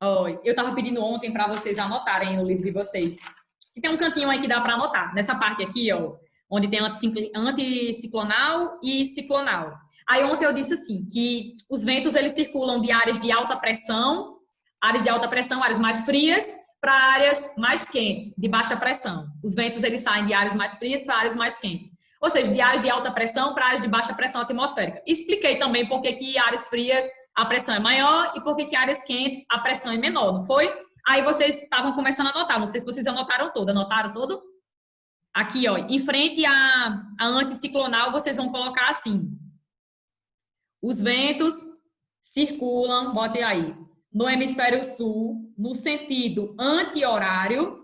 Oi, eu estava pedindo ontem para vocês anotarem no livro de vocês. E tem um cantinho aí que dá para anotar. Nessa parte aqui, ó, onde tem anticiclonal e ciclonal. Aí ontem eu disse assim, que os ventos eles circulam de áreas de alta pressão, áreas mais frias, para áreas mais quentes, de baixa pressão. Os ventos eles saem de áreas mais frias para áreas mais quentes. Ou seja, de áreas de alta pressão para áreas de baixa pressão atmosférica. Expliquei também por que áreas frias a pressão é maior e por que áreas quentes a pressão é menor, não foi? Aí vocês estavam começando a anotar, não sei se vocês anotaram todo? Aqui, ó, em frente à anticiclonal, vocês vão colocar assim, os ventos circulam, botem aí, no hemisfério sul, no sentido anti-horário,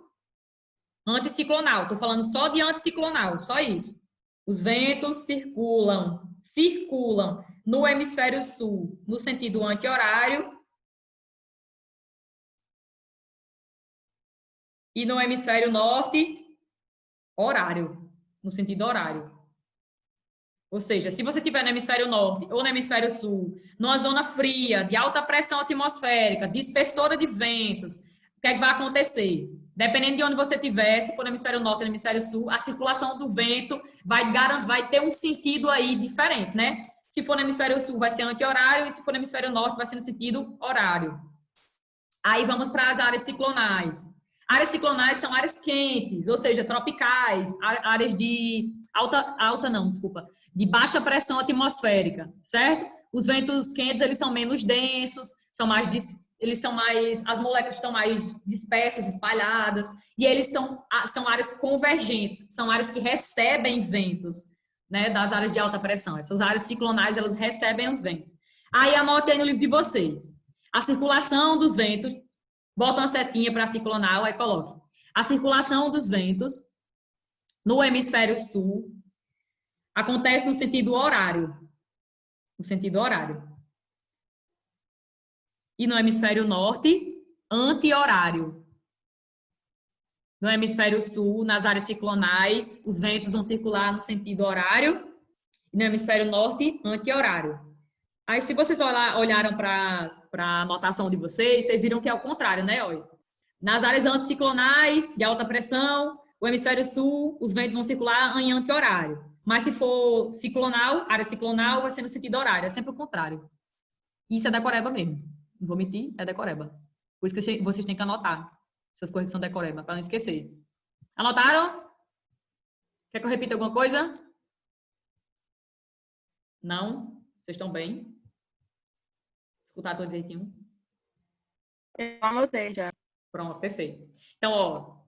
anticiclonal, estou falando só de anticiclonal, só isso. Os ventos circulam no hemisfério sul, no sentido anti-horário, e no hemisfério norte, horário, no sentido horário. Ou seja, se você estiver no hemisfério norte ou no hemisfério sul, numa zona fria, de alta pressão atmosférica, dispersora de ventos, o que é que vai acontecer? Dependendo de onde você estiver, se for no hemisfério norte ou no hemisfério sul, a circulação do vento vai ter um sentido aí diferente, né? Se for no hemisfério sul, vai ser anti-horário, e se for no hemisfério norte, vai ser no sentido horário. Aí vamos para as áreas ciclonais. Áreas ciclonais são áreas quentes, ou seja, tropicais, áreas de de baixa pressão atmosférica, certo? Os ventos quentes, eles são menos densos, as moléculas estão mais dispersas, espalhadas, e eles são áreas convergentes, são áreas que recebem ventos, né, das áreas de alta pressão. Essas áreas ciclonais, elas recebem os ventos. Aí anote aí no livro de vocês. A circulação dos ventos, bota uma setinha para ciclonal, aí coloque. A circulação dos ventos no hemisfério sul acontece no sentido horário. No sentido horário. E no hemisfério norte, anti-horário. No hemisfério sul, nas áreas ciclonais, os ventos vão circular no sentido horário. E no hemisfério norte, anti-horário. Aí, se vocês olharam para a anotação de vocês, vocês viram que é o contrário, né? Olha, nas áreas anticiclonais, de alta pressão, o hemisfério sul, os ventos vão circular em anti-horário. Mas se for ciclonal, área ciclonal, vai ser no sentido horário, é sempre o contrário. Isso é decoreba mesmo. Não vou mentir, é decoreba. Por isso que vocês têm que anotar essas coisas que são decoreba, para não esquecer. Anotaram? Quer que eu repita alguma coisa? Não? Vocês estão bem? Escutar tudo direitinho? Eu anotei já. Pronto, perfeito. Então, ó,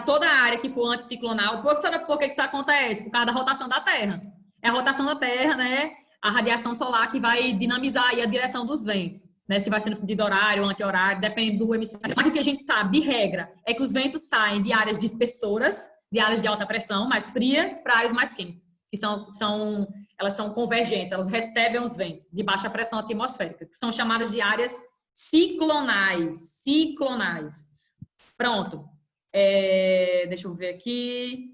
toda a área que for anticiclonal, professora, por que isso acontece? Por causa da rotação da Terra. É a rotação da Terra, né? A radiação solar que vai dinamizar aí a direção dos ventos. Né? Se vai ser no sentido horário ou anti-horário, depende do hemisfério. Mas o que a gente sabe, de regra, é que os ventos saem de áreas dispersoras, de áreas de alta pressão, mais fria, para áreas mais quentes. Que elas são convergentes, elas recebem os ventos de baixa pressão atmosférica, que são chamadas de áreas ciclonais. Pronto. Deixa eu ver aqui.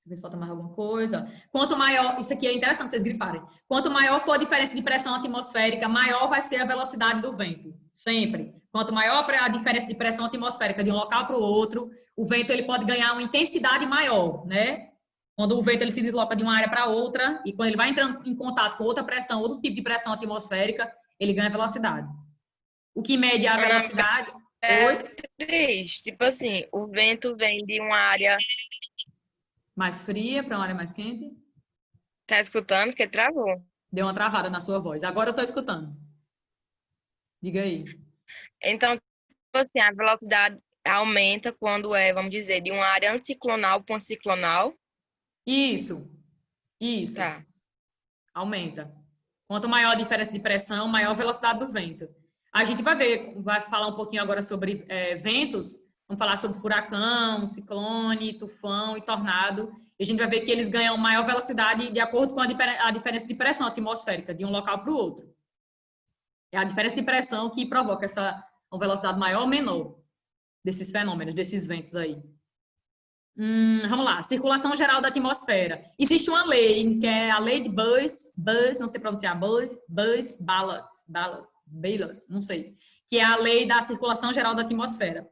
Deixa eu ver se falta mais alguma coisa. Quanto maior, isso aqui é interessante vocês grifarem. Quanto maior for a diferença de pressão atmosférica, maior vai ser a velocidade do vento. Sempre. Quanto maior a diferença de pressão atmosférica de um local para o outro, o vento ele pode ganhar uma intensidade maior, né? Quando o vento ele se desloca de uma área para outra e quando ele vai entrando em contato com outra pressão, outro tipo de pressão atmosférica, ele ganha velocidade. O que mede a velocidade... Triste. Tipo assim, o vento vem de uma área mais fria para uma área mais quente. Tá escutando? Porque travou. Deu uma travada na sua voz. Agora eu tô escutando. Diga aí. Então, tipo assim, a velocidade aumenta quando vamos dizer, de uma área anticiclonal para uma ciclonal. Isso. Tá. Aumenta. Quanto maior a diferença de pressão, maior a velocidade do vento. A gente vai falar um pouquinho agora sobre ventos. Vamos falar sobre furacão, ciclone, tufão e tornado. E a gente vai ver que eles ganham maior velocidade de acordo com a diferença de pressão atmosférica de um local para o outro. É a diferença de pressão que provoca uma velocidade maior ou menor desses fenômenos, desses ventos aí. Vamos lá, circulação geral da atmosfera. Existe uma lei, que é a lei de Buzz, não sei pronunciar, Ballot, não sei, que é a lei da circulação geral da atmosfera.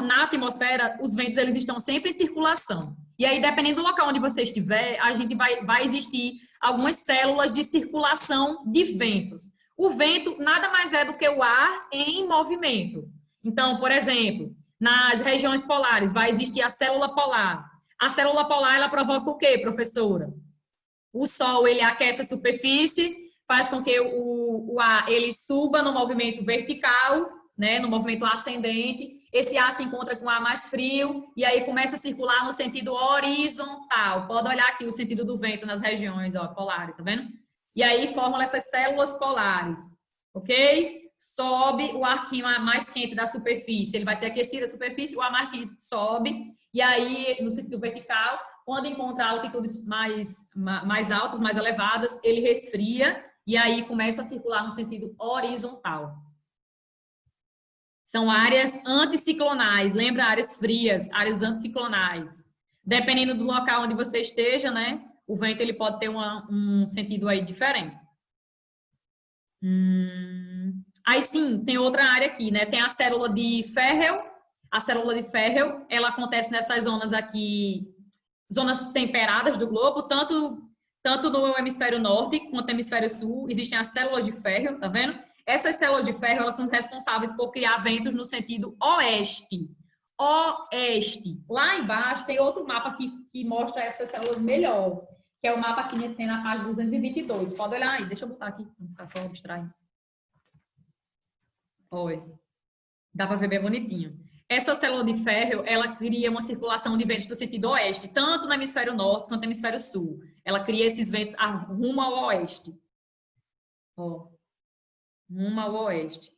Na atmosfera, os ventos eles estão sempre em circulação. E aí, dependendo do local onde você estiver, a gente vai existir algumas células de circulação de ventos. O vento nada mais é do que o ar em movimento. Então, por exemplo, nas regiões polares vai existir a célula polar. A célula polar, ela provoca o quê, professora? O Sol, ele aquece a superfície, faz com que o ar ele suba no movimento vertical, né, no movimento ascendente. Esse ar se encontra com o ar mais frio e aí começa a circular no sentido horizontal. Pode olhar aqui o sentido do vento nas regiões polares, tá vendo? E aí formam essas células polares, ok? Sobe o ar mais quente da superfície, ele vai ser aquecido a superfície, o ar mais quente sobe, e aí, no sentido vertical, quando encontra altitudes mais altas, mais elevadas, ele resfria, e aí começa a circular no sentido horizontal. São áreas anticiclonais, lembra? Áreas frias, áreas anticiclonais. Dependendo do local onde você esteja, né? O vento ele pode ter um sentido aí diferente. Aí sim, tem outra área aqui, né? Tem a célula de Ferrel. A célula de Ferrel, ela acontece nessas zonas aqui, zonas temperadas do globo, tanto no hemisfério norte quanto no hemisfério sul. Existem as células de Ferrel, tá vendo? Essas células de Ferrel, elas são responsáveis por criar ventos no sentido oeste. Oeste. Lá embaixo tem outro mapa que mostra essas células melhor, que é o mapa que tem na página 222. Pode olhar aí, deixa eu botar aqui, não ficar só abstraindo. Olha, dá para ver bem bonitinho. Essa célula de Ferrel, ela cria uma circulação de ventos do sentido oeste, tanto no hemisfério norte quanto no hemisfério sul. Ela cria esses ventos rumo ao oeste. Ó, rumo ao oeste.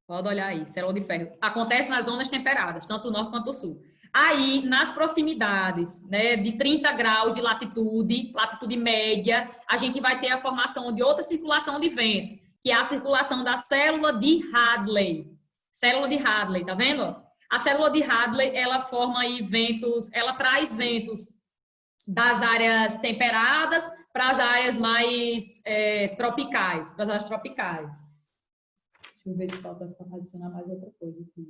Pode olhar aí, célula de Ferrel. Acontece nas zonas temperadas, tanto o norte quanto o sul. Aí, nas proximidades, né, de 30 graus de latitude média, a gente vai ter a formação de outra circulação de ventos, que é a circulação da célula de Hadley. Célula de Hadley, tá vendo? A célula de Hadley, ela forma aí ventos, ela traz ventos das áreas temperadas para as áreas mais tropicais, para as áreas tropicais. Deixa eu ver se falta adicionar mais outra coisa aqui.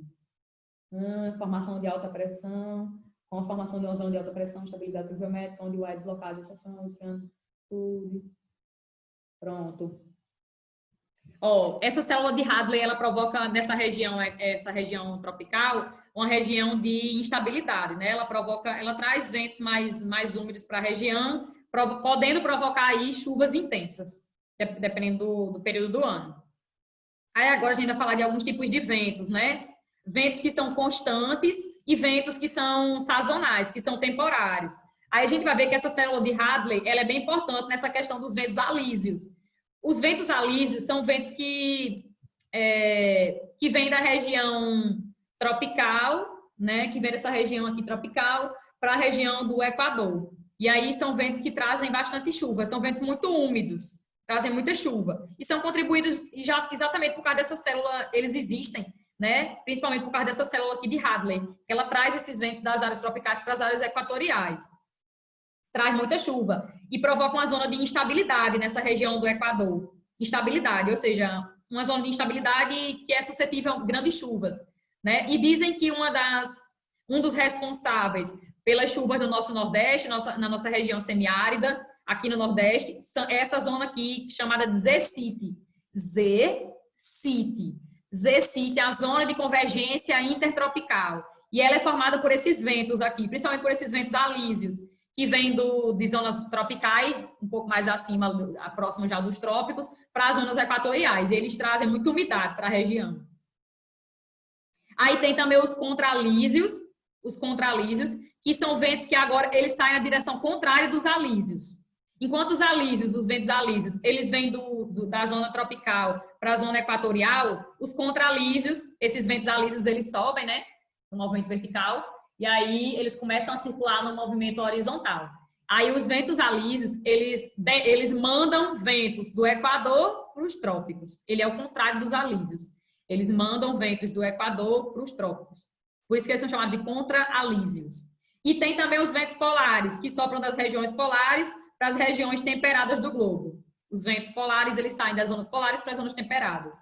Formação de alta pressão, com a formação de uma zona de alta pressão, estabilidade pluviométrica, onde o ar é deslocado, estação, tudo. Pronto. Essa célula de Hadley, ela provoca nessa região, essa região tropical, uma região de instabilidade, né? Ela traz ventos mais úmidos para a região, podendo provocar aí chuvas intensas, dependendo do período do ano. Aí agora a gente vai falar de alguns tipos de ventos, né? Ventos que são constantes e ventos que são sazonais, que são temporários. Aí a gente vai ver que essa célula de Hadley, ela é bem importante nessa questão dos ventos alísios. Os ventos alísios são ventos que vêm da região tropical, né? Que vem dessa região aqui tropical para a região do Equador. E aí são ventos que trazem bastante chuva, são ventos muito úmidos, trazem muita chuva. E são contribuídos exatamente por causa dessa célula, eles existem, né? Principalmente por causa dessa célula aqui de Hadley, que ela traz esses ventos das áreas tropicais para as áreas equatoriais. Traz muita chuva e provoca uma zona de instabilidade nessa região do Equador. Instabilidade, ou seja, uma zona de instabilidade que é suscetível a grandes chuvas, né? E dizem que um dos responsáveis pelas chuvas do nosso Nordeste, na nossa região semiárida, aqui no Nordeste, é essa zona aqui chamada de Z-City. Z-City. Z-City é a zona de convergência intertropical. E ela é formada por esses ventos aqui, principalmente por esses ventos alísios, que vêm de zonas tropicais, um pouco mais acima, próximo já dos trópicos, para as zonas equatoriais. E eles trazem muita umidade para a região. Aí tem também os contralísios, que são ventos que agora eles saem na direção contrária dos alísios. Enquanto os ventos alísios, eles vêm da zona tropical para a zona equatorial, os contralísios, esses ventos alísios, eles sobem, né, no movimento vertical, e aí eles começam a circular no movimento horizontal. Aí os ventos alísios, eles mandam ventos do Equador para os trópicos. Ele é o contrário dos alísios. Eles mandam ventos do Equador para os trópicos. Por isso que eles são chamados de contra-alísios. E tem também os ventos polares, que sopram das regiões polares para as regiões temperadas do globo. Os ventos polares, eles saem das zonas polares para as zonas temperadas.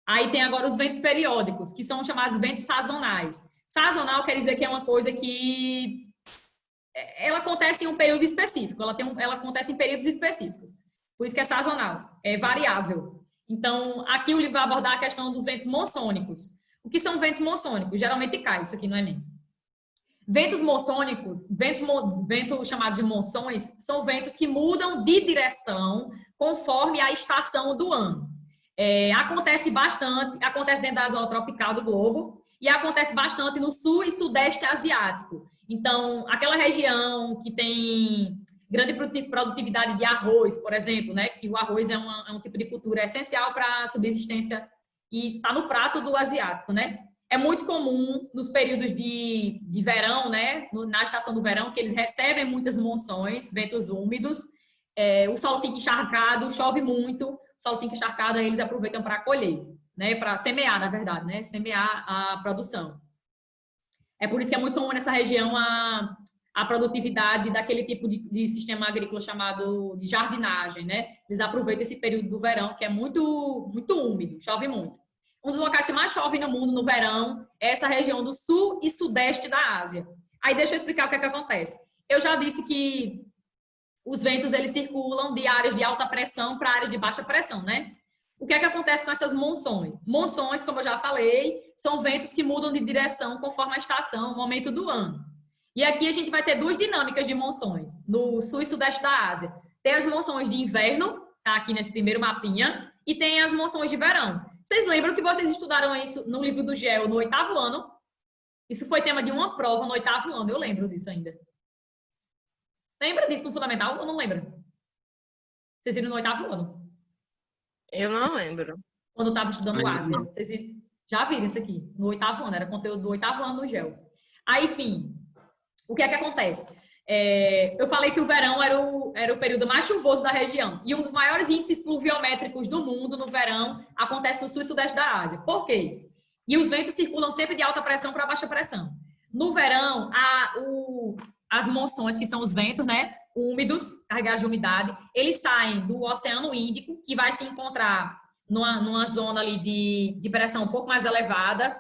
Aí tem agora os ventos periódicos, que são chamados ventos sazonais. Sazonal quer dizer que é uma coisa que ela acontece em um período específico, ela acontece em períodos específicos. Por isso que é sazonal, é variável. Então, aqui o livro vai abordar a questão dos ventos monsônicos. O que são ventos monsônicos? Geralmente cai isso aqui no Enem. Ventos monsônicos, ventos chamados de monções, são ventos que mudam de direção conforme a estação do ano. Acontece bastante, acontece dentro da zona tropical do globo e acontece bastante no sul e sudeste asiático. Então, aquela região que tem grande produtividade de arroz, por exemplo, né, que o arroz é um tipo de cultura essencial para a subsistência e está no prato do asiático, né? É muito comum nos períodos de verão, né, na estação do verão, que eles recebem muitas monções, ventos úmidos, o solo fica encharcado, chove muito, o solo fica encharcado, aí eles aproveitam para colher, né, para semear, na verdade, né, semear a produção. É por isso que é muito comum nessa região a produtividade daquele tipo de sistema agrícola chamado de jardinagem, né? Eles aproveitam esse período do verão, que é muito, muito úmido, chove muito. Um dos locais que mais chove no mundo no verão é essa região do sul e sudeste da Ásia. Aí deixa eu explicar o que é que acontece. Eu já disse que os ventos, eles circulam de áreas de alta pressão para áreas de baixa pressão, né? O que é que acontece com essas monções? Monções, como eu já falei, são ventos que mudam de direção conforme a estação, o momento do ano. E aqui a gente vai ter duas dinâmicas de monções, no sul e sudeste da Ásia. Tem as monções de inverno, tá aqui nesse primeiro mapinha, e tem as monções de verão. Vocês lembram que vocês estudaram isso no livro do GEO no 8º ano? Isso foi tema de uma prova no 8º ano, eu lembro disso ainda. Lembra disso no fundamental ou não lembra? Vocês viram no 8º ano? Eu não lembro. Quando eu estava estudando Ásia. Vocês já viram isso aqui, no 8º ano, era conteúdo do 8º ano no GEO. Aí, enfim, o que é que acontece? Eu falei que o verão era o período mais chuvoso da região. E um dos maiores índices pluviométricos do mundo no verão acontece no sul e sudeste da Ásia. Por quê? E os ventos circulam sempre de alta pressão para baixa pressão. No verão, as monções, que são os ventos, né, úmidos, carregados de umidade, eles saem do Oceano Índico, que vai se encontrar numa zona ali de pressão um pouco mais elevada,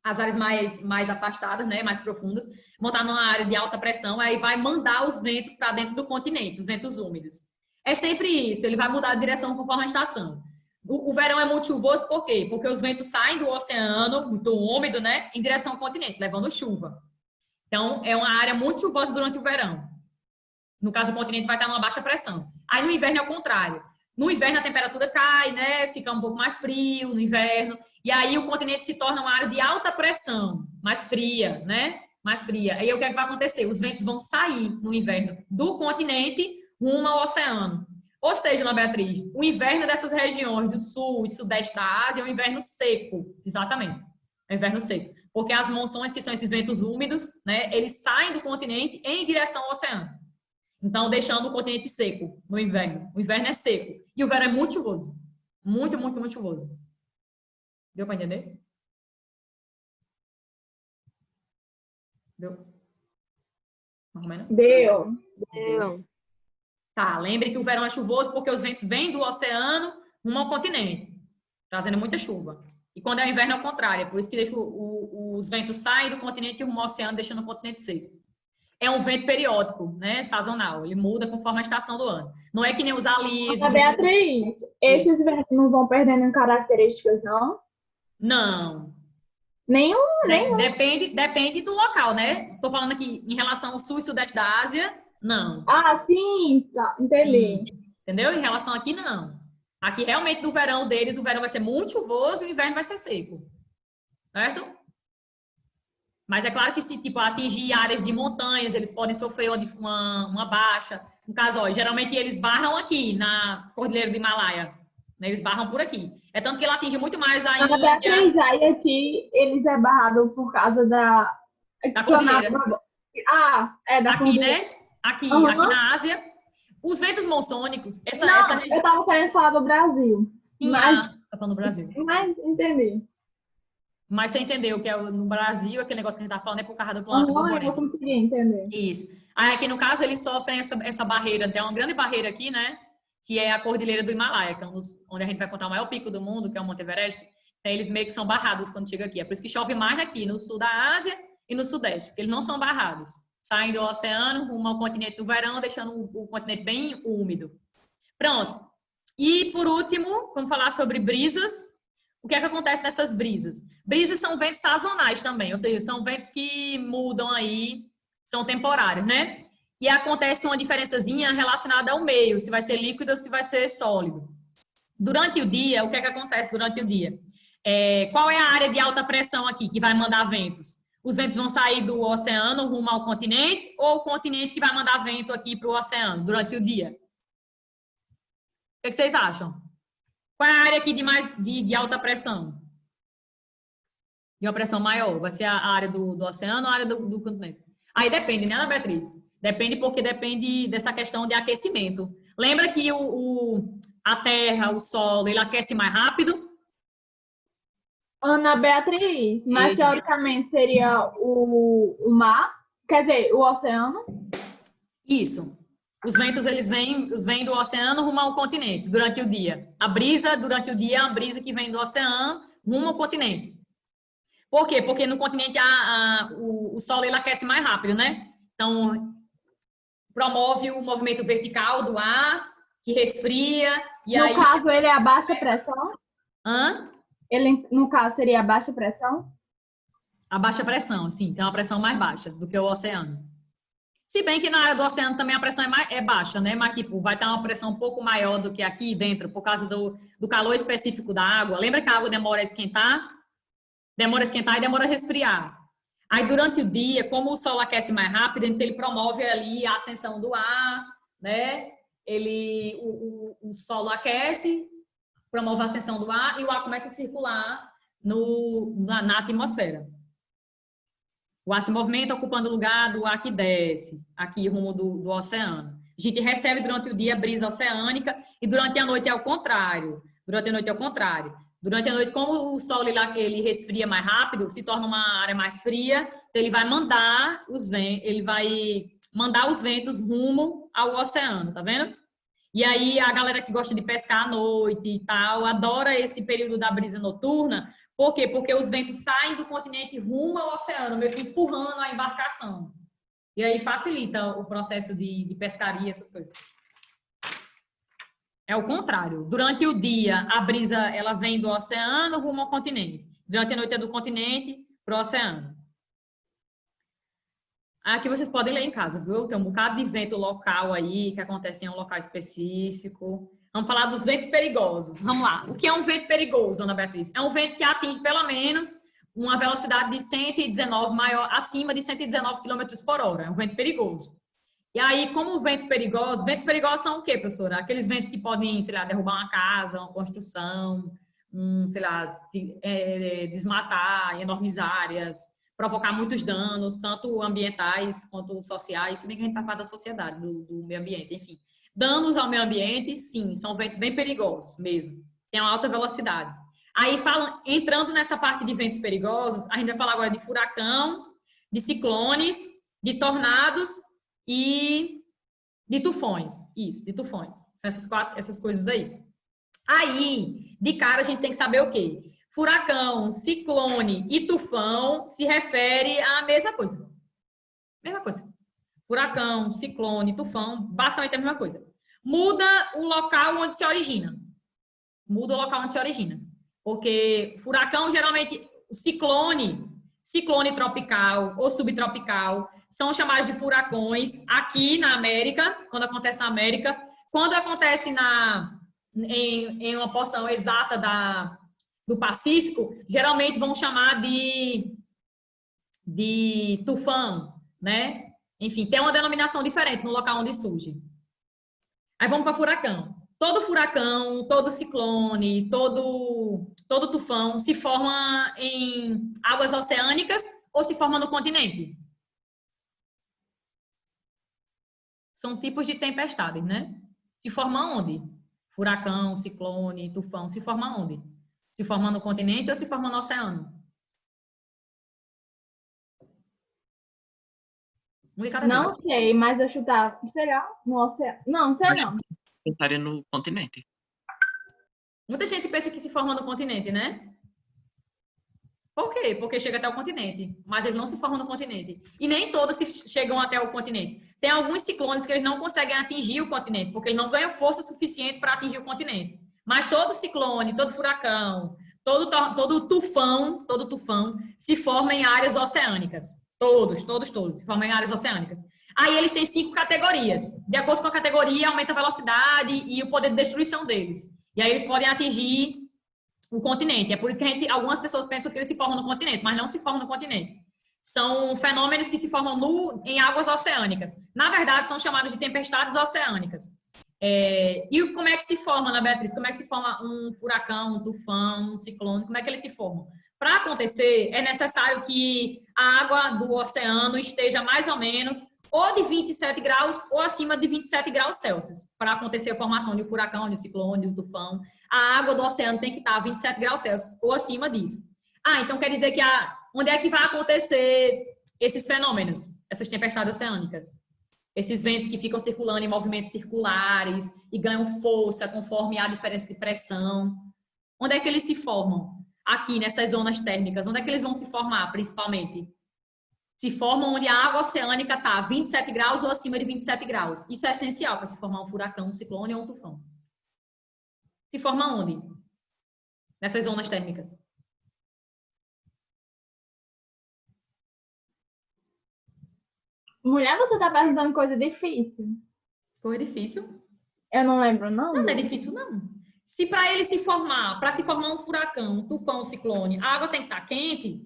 as áreas mais afastadas, né, mais profundas, vão estar numa área de alta pressão, aí vai mandar os ventos para dentro do continente, os ventos úmidos. É sempre isso, ele vai mudar de direção conforme a estação. O verão é muito chuvoso, por quê? Porque os ventos saem do oceano, muito úmido, né, em direção ao continente, levando chuva. Então, é uma área muito chuvosa durante o verão. No caso, o continente vai estar numa baixa pressão. Aí, no inverno é o contrário. No inverno, a temperatura cai, né, fica um pouco mais frio no inverno. E aí o continente se torna uma área de alta pressão, mais fria, né? Mais fria. Aí o que é que vai acontecer? Os ventos vão sair no inverno do continente rumo ao oceano. Ou seja, Ana Beatriz, o inverno dessas regiões do sul e sudeste da Ásia é um inverno seco. Exatamente. É um inverno seco. Porque as monções, que são esses ventos úmidos, né? Eles saem do continente em direção ao oceano. Então, deixando o continente seco no inverno. O inverno é seco. E o verão é muito chuvoso. Muito, muito, muito chuvoso. Deu para entender? Deu? Mais ou menos? Deu. Tá, lembre que o verão é chuvoso porque os ventos vêm do oceano rumo ao continente, trazendo muita chuva. E quando é o inverno é o contrário, é por isso que deixa os ventos saem do continente e rumo ao oceano, deixando o continente seco. É um vento periódico, né, sazonal. Ele muda conforme a estação do ano. Não é que nem os alisos. Ana Beatriz, esses ventos não vão perdendo em características, não? Não. Nenhum. Depende do local, né? Estou falando aqui em relação ao sul e sudeste da Ásia, não. Ah, sim, tá, entendi. Entendeu? Em relação aqui, não. Aqui, realmente, do verão deles, o verão vai ser muito chuvoso e o inverno vai ser seco. Certo? Mas é claro que se tipo, atingir áreas de montanhas, eles podem sofrer uma baixa. No caso, ó, geralmente eles barram aqui na Cordilheira do Himalaia. Né? Eles barram por aqui. É tanto que ele atinge muito mais a Ana Beatriz, aí aqui eles é barrado por causa da cordilheira. Da aqui, cordilheira. Né? Aqui na Ásia. Os ventos monçônicos, essa região... eu tava querendo falar do Brasil. Tá falando do Brasil. Mas entendi. Mas você entendeu que é no Brasil, aquele negócio que a gente tá falando é por causa do planeta Eu borborema. consegui entender. Isso. Aí aqui no caso eles sofrem essa barreira, tem uma grande barreira aqui, né? Que é a Cordilheira do Himalaia, que é onde a gente vai encontrar o maior pico do mundo, que é o Monte Everest. Então, eles meio que são barrados quando chega aqui. É por isso que chove mais aqui, no sul da Ásia e no sudeste, porque eles não são barrados. Saem do oceano rumo ao continente no verão, deixando o continente bem úmido. Pronto. E por último, vamos falar sobre brisas. O que é que acontece nessas brisas? Brisas são ventos sazonais também, ou seja, são ventos que mudam aí, são temporários, né? E acontece uma diferençazinha relacionada ao meio, se vai ser líquido ou se vai ser sólido. Durante o dia, o que é que acontece durante o dia? Qual é a área de alta pressão aqui que vai mandar ventos? Os ventos vão sair do oceano rumo ao continente ou o continente que vai mandar vento aqui para o oceano durante o dia? O que vocês acham? Qual é a área aqui de alta pressão? De uma pressão maior? Vai ser a área do oceano ou a área do continente? Aí depende, né, Ana Beatriz? Depende porque depende dessa questão de aquecimento. Lembra que a Terra, o solo, ele aquece mais rápido? Ana Beatriz, mas Eita. teoricamente seria o mar, quer dizer, o oceano. Isso. Os ventos, eles vêm do oceano rumo ao continente durante o dia. A brisa, durante o dia, é a brisa que vem do oceano rumo ao continente. Por quê? Porque no continente o solo ele aquece mais rápido, né? Então, promove o movimento vertical do ar, que resfria. E No aí, caso, ele é a baixa pressão? hã? Ele, no caso, seria a baixa pressão? A baixa pressão, sim, tem uma pressão mais baixa do que o oceano. Se bem que na área do oceano também a pressão é baixa, né? Mas, tipo, vai estar uma pressão um pouco maior do que aqui dentro, por causa do calor específico da água. Lembra que a água demora a esquentar? Demora a esquentar e demora a resfriar. Aí, durante o dia, como o sol aquece mais rápido, então ele promove ali a ascensão do ar, né? O solo aquece, promove a ascensão do ar e o ar começa a circular na atmosfera. O ar se movimenta ocupando o lugar do ar que desce, aqui rumo do oceano. A gente recebe durante o dia brisa oceânica e durante a noite é o contrário. Durante a noite é o contrário. Durante a noite, como o sol ele resfria mais rápido, se torna uma área mais fria, então ele vai mandar os ventos rumo ao oceano, tá vendo? E aí a galera que gosta de pescar à noite e tal, adora esse período da brisa noturna. Por quê? Porque os ventos saem do continente rumo ao oceano, meio que empurrando a embarcação. E aí facilita o processo de pescaria, essas coisas. É o contrário. Durante o dia, a brisa ela vem do oceano rumo ao continente. Durante a noite é do continente para o oceano. Aqui vocês podem ler em casa, viu? Tem um bocado de vento local aí, que acontece em um local específico. Vamos falar dos ventos perigosos. Vamos lá. O que é um vento perigoso, Ana Beatriz? É um vento que atinge pelo menos uma velocidade de 119, acima de 119 km por hora. É um vento perigoso. E aí, como ventos perigosos são o quê, professora? Aqueles ventos que podem, sei lá, derrubar uma casa, uma construção, sei lá, desmatar enormes áreas, provocar muitos danos, tanto ambientais quanto sociais, se bem que a gente está falando da sociedade, do meio ambiente, enfim. Danos ao meio ambiente, sim, são ventos bem perigosos mesmo. Tem uma alta velocidade. Aí, entrando nessa parte de ventos perigosos, a gente vai falar agora de furacão, de ciclones, de tornados e de tufões. Isso, de tufões. São essas coisas aí. Aí, de cara, a gente tem que saber o quê? Furacão, ciclone e tufão se refere à mesma coisa. Mesma coisa. Furacão, ciclone, tufão, basicamente a mesma coisa. Muda o local onde se origina. Muda o local onde se origina. Porque furacão, geralmente, ciclone tropical ou subtropical, são chamados de furacões aqui na América, quando acontece na América. Quando acontece em uma porção exata do Pacífico, geralmente vão chamar de tufão, né? Enfim, tem uma denominação diferente no local onde surge. Aí vamos para furacão. Todo furacão, todo ciclone, todo tufão se forma em águas oceânicas ou se forma no continente? São tipos de tempestades, né? Se forma onde? Furacão, ciclone, tufão, se forma onde? Se forma no continente ou se forma no oceano? Um de cada vez. Não sei, mas eu chutava. Será? No oceano? Não, sei não. Estaria no continente. Muita gente pensa que se forma no continente, né? Por quê? Porque chega até o continente, mas ele não se forma no continente. E nem todos chegam até o continente. Tem alguns ciclones que eles não conseguem atingir o continente, porque ele não ganha força suficiente para atingir o continente. Mas todo ciclone, todo furacão, todo tufão se forma em áreas oceânicas. Todos se formam em áreas oceânicas. Aí eles têm 5 categorias. De acordo com a categoria, aumenta a velocidade e o poder de destruição deles. E aí eles podem atingir o continente. É por isso que algumas pessoas pensam que eles se formam no continente, mas não se formam no continente. São fenômenos que se formam em águas oceânicas. Na verdade, são chamados de tempestades oceânicas. E como é que se forma, Ana Beatriz? Como é que se forma um furacão, um tufão, um ciclone? Como é que eles se formam? Para acontecer, é necessário que a água do oceano esteja mais ou menos ou de 27 graus ou acima de 27 graus Celsius, para acontecer a formação de um furacão, de um ciclone, de um tufão. A água do oceano tem que estar a 27 graus Celsius ou acima disso. Então quer dizer que onde é que vai acontecer esses fenômenos, essas tempestades oceânicas? Esses ventos que ficam circulando em movimentos circulares e ganham força conforme há diferença de pressão. Onde é que eles se formam? Aqui, nessas zonas térmicas. Onde é que eles vão se formar, principalmente? Se formam onde a água oceânica está a 27 graus ou acima de 27 graus. Isso é essencial para se formar um furacão, um ciclone ou um tufão. Se forma onde? Nessas zonas térmicas. Mulher, você tá perguntando coisa difícil. Coisa difícil? Eu não lembro, não. Não é difícil, não. Se para ele se formar um furacão, um tufão, um ciclone, a água tem que estar quente.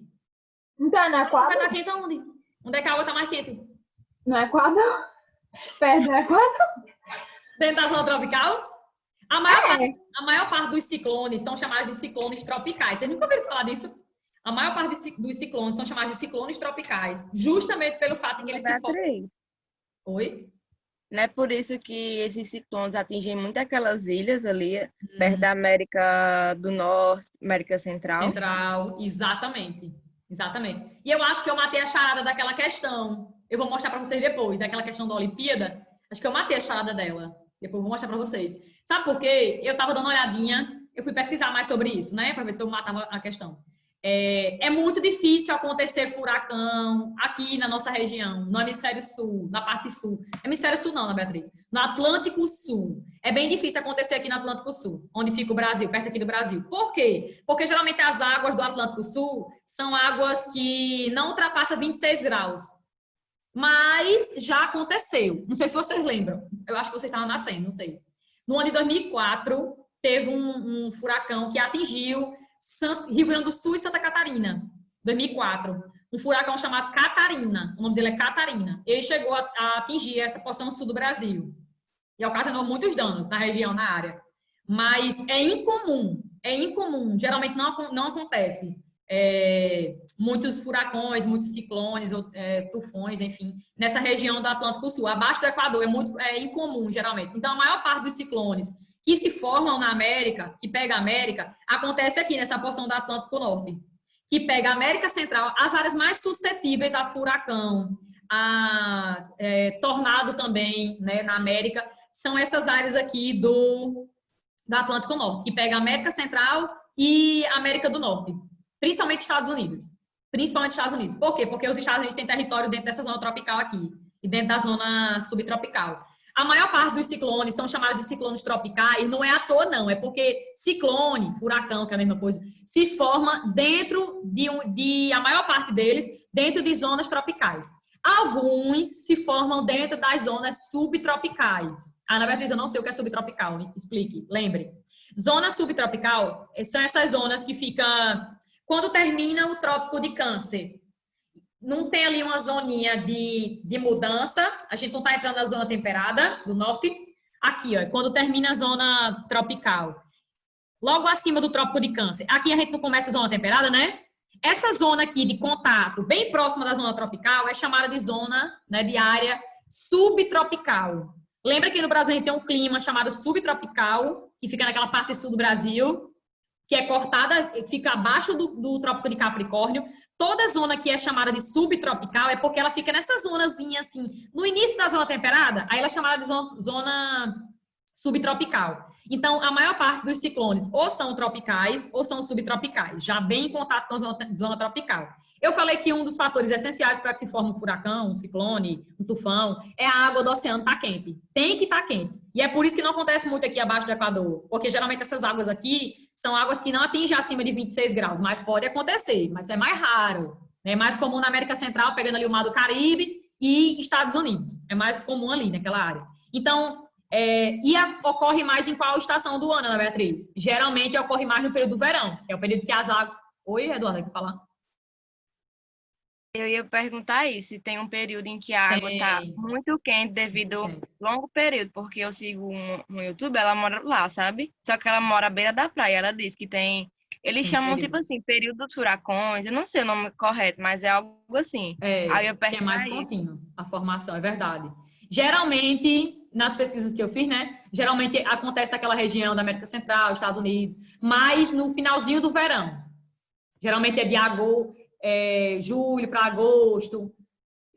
Então, no Vai Equador? estar quente aonde? Onde é que a água está mais quente? No Equador? Perto do Equador? Dentro da zona tropical? A maior parte dos ciclones são chamados de ciclones tropicais. Vocês nunca ouviram falar disso? A maior parte dos ciclones são chamados de ciclones tropicais, justamente pelo fato em que eles se formam. Oi? Não é por isso que esses ciclones atingem muito aquelas ilhas ali, perto da América do Norte, América Central? Central, exatamente. Exatamente. E eu acho que eu matei a charada daquela questão. Eu vou mostrar para vocês depois, daquela questão da Olimpíada. Acho que eu matei a charada dela. Depois eu vou mostrar para vocês. Sabe por quê? Eu estava dando uma olhadinha, eu fui pesquisar mais sobre isso, né? Para ver se eu matava a questão. É muito difícil acontecer furacão aqui na nossa região, no hemisfério sul, na parte sul. Hemisfério sul não, Ana Beatriz. No Atlântico Sul. É bem difícil acontecer aqui no Atlântico Sul, onde fica o Brasil, perto aqui do Brasil. Por quê? Porque geralmente as águas do Atlântico Sul são águas que não ultrapassam 26 graus. Mas já aconteceu. Não sei se vocês lembram. Eu acho que vocês estavam nascendo, não sei. No ano de 2004, teve um furacão que atingiu Rio Grande do Sul e Santa Catarina, 2004. Um furacão chamado Catarina, o nome dele é Catarina. Ele chegou a atingir essa porção sul do Brasil e ocasionou muitos danos na região, na área. Mas é incomum, geralmente não acontece. Muitos furacões, muitos ciclones, tufões, enfim, nessa região do Atlântico Sul. Abaixo do Equador é incomum, geralmente. Então, a maior parte dos ciclones que se formam na América, que pega a América, acontece aqui nessa porção do Atlântico Norte, que pega a América Central, as áreas mais suscetíveis a furacão, a tornado também, né, na América, são essas áreas aqui do Atlântico Norte, que pega a América Central e a América do Norte, principalmente Estados Unidos. Por quê? Porque os Estados Unidos têm território dentro dessa zona tropical aqui e dentro da zona subtropical. A maior parte dos ciclones são chamados de ciclones tropicais, não é à toa, não. É porque ciclone, furacão, que é a mesma coisa, se forma dentro a maior parte deles, dentro de zonas tropicais. Alguns se formam dentro das zonas subtropicais. Ana Beatriz, eu não sei o que é subtropical, me explique, lembre. Zona subtropical são essas zonas que ficam quando termina o Trópico de Câncer. Não tem ali uma zoninha de mudança, a gente não está entrando na zona temperada do norte. Aqui, ó, quando termina a zona tropical. Logo acima do Trópico de Câncer. Aqui a gente não começa a zona temperada, né? Essa zona aqui de contato, bem próxima da zona tropical, é chamada de zona, né, de área subtropical. Lembra que no Brasil a gente tem um clima chamado subtropical, que fica naquela parte sul do Brasil. que é cortada, fica abaixo do Trópico de Capricórnio. Toda zona que é chamada de subtropical é porque ela fica nessa zonazinha assim, no início da zona temperada, aí ela é chamada de zona subtropical. Então, a maior parte dos ciclones ou são tropicais ou são subtropicais, já bem em contato com a zona tropical. Eu falei que um dos fatores essenciais para que se forme um furacão, um ciclone, um tufão, é a água do oceano estar quente. Tem que estar quente. E é por isso que não acontece muito aqui abaixo do Equador, porque geralmente essas águas aqui são águas que não atingem acima de 26 graus, mas pode acontecer, mas é mais raro. É mais comum na América Central, pegando ali o Mar do Caribe e Estados Unidos. É mais comum ali naquela área. Então, ocorre mais em qual estação do ano, Ana Beatriz? Geralmente ocorre mais no período do verão, que é o período que as águas... Oi, Eduardo, quer falar? Eu ia perguntar isso, se tem um período em que a água está muito quente devido ao longo período, porque eu sigo um YouTube, ela mora lá, sabe? Só que ela mora à beira da praia, ela diz que tem... Eles chamam, tipo assim, período dos furacões, eu não sei o nome correto, mas é algo assim. Aí eu que é mais contínuo a formação, é verdade. Geralmente, nas pesquisas que eu fiz, né? Geralmente acontece naquela região da América Central, Estados Unidos, mas no finalzinho do verão. Geralmente é de julho para agosto.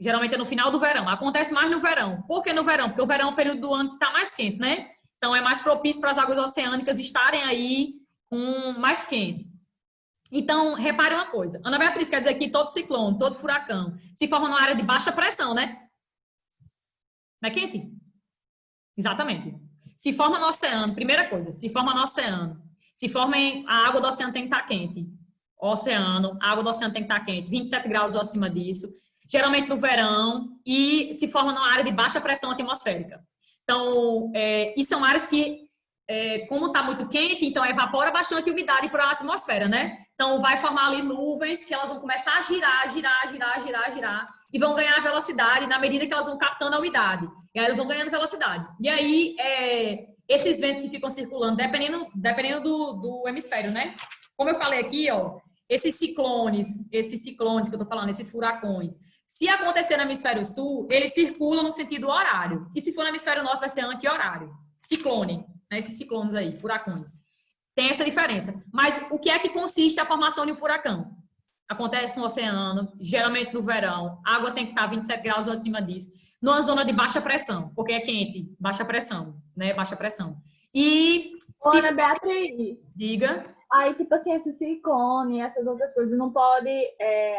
Geralmente é no final do verão. Acontece mais no verão. Por que no verão? Porque o verão é o período do ano que está mais quente, né? Então é mais propício para as águas oceânicas estarem aí mais quentes. Então, repare uma coisa. Ana Beatriz quer dizer que todo ciclone, todo furacão se forma numa área de baixa pressão, né? Não é quente? Exatamente. Se forma no oceano, primeira coisa, se forma no oceano. Se forma a água do oceano tem que estar quente. Oceano, a água do oceano tem que estar quente, 27 graus ou acima disso. Geralmente no verão e se forma numa área de baixa pressão atmosférica. Então, e são áreas que, como está muito quente, então evapora bastante umidade para a atmosfera, né? Então, vai formar ali nuvens que elas vão começar a girar e vão ganhar velocidade na medida que elas vão captando a umidade. E aí elas vão ganhando velocidade. E aí, esses ventos que ficam circulando, dependendo do hemisfério, né? Como eu falei aqui, ó, esses ciclones que eu tô falando, esses furacões, se acontecer no hemisfério sul, eles circulam no sentido horário. E se for no hemisfério norte, vai ser anti-horário. Ciclone, né? Esses ciclones aí, furacões. Tem essa diferença. Mas o que é que consiste a formação de um furacão? Acontece no oceano, geralmente no verão. A água tem que estar 27 graus ou acima disso. Numa zona de baixa pressão, porque é quente. Baixa pressão, né? Baixa pressão. E... Ana Beatriz. Diga. Aí, tipo assim, esse ciclone, essas outras coisas, não pode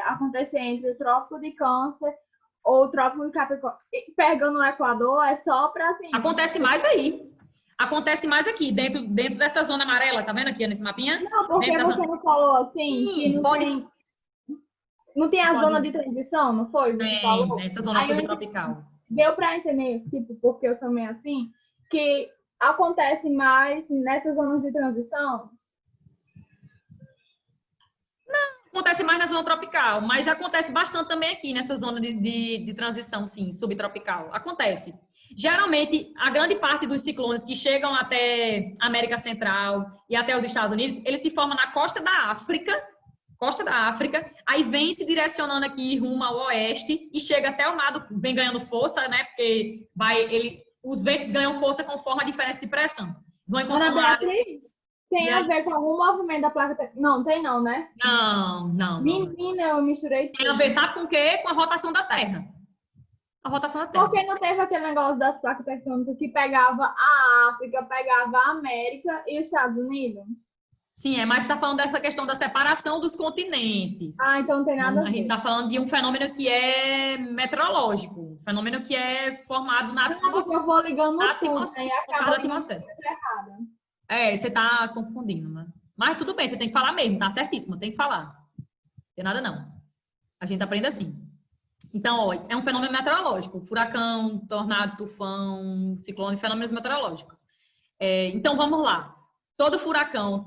acontecer entre o Trópico de Câncer ou o Trópico de Capricórnio. Pegando o Equador, é só para assim... Acontece mais aí. Acontece mais aqui, dentro dessa zona amarela, tá vendo aqui nesse mapinha? Não, porque você não falou assim, sim, que não pode... Não tem a zona de transição, não foi? Tem, essa zona subtropical. Deu para entender, tipo, porque eu sou meio assim, que acontece mais nessas zonas de transição? Acontece mais na zona tropical, mas acontece bastante também aqui nessa zona de transição, sim, subtropical. Acontece. Geralmente, a grande parte dos ciclones que chegam até a América Central e até os Estados Unidos, eles se formam na costa da África, aí vem se direcionando aqui rumo ao oeste e chega até o mar, vem ganhando força, né? Porque os ventos ganham força conforme a diferença de pressão. Vão encontrar uma área... Tem a ver com algum movimento da placa... Não, tem não, né? Não. Menina, eu misturei tudo. Tem a ver, sabe com o quê? Com a rotação da Terra. A rotação da Terra. Porque não teve aquele negócio das placas tectônicas que pegava a África, pegava a América e os Estados Unidos? Sim, mas você está falando dessa questão da separação dos continentes. Ah, então não tem nada a ver. A gente está falando de um fenômeno que é meteorológico, um fenômeno que é formado na atmosfera. Eu vou ligando tudo, aí acaba a atmosfera. Você está confundindo, né? Mas tudo bem, você tem que falar mesmo, tá certíssimo, tem que falar. Não tem nada não. A gente aprende assim. Então, ó, é um fenômeno meteorológico. Furacão, tornado, tufão, ciclone, fenômenos meteorológicos. Então, vamos lá. Todo furacão,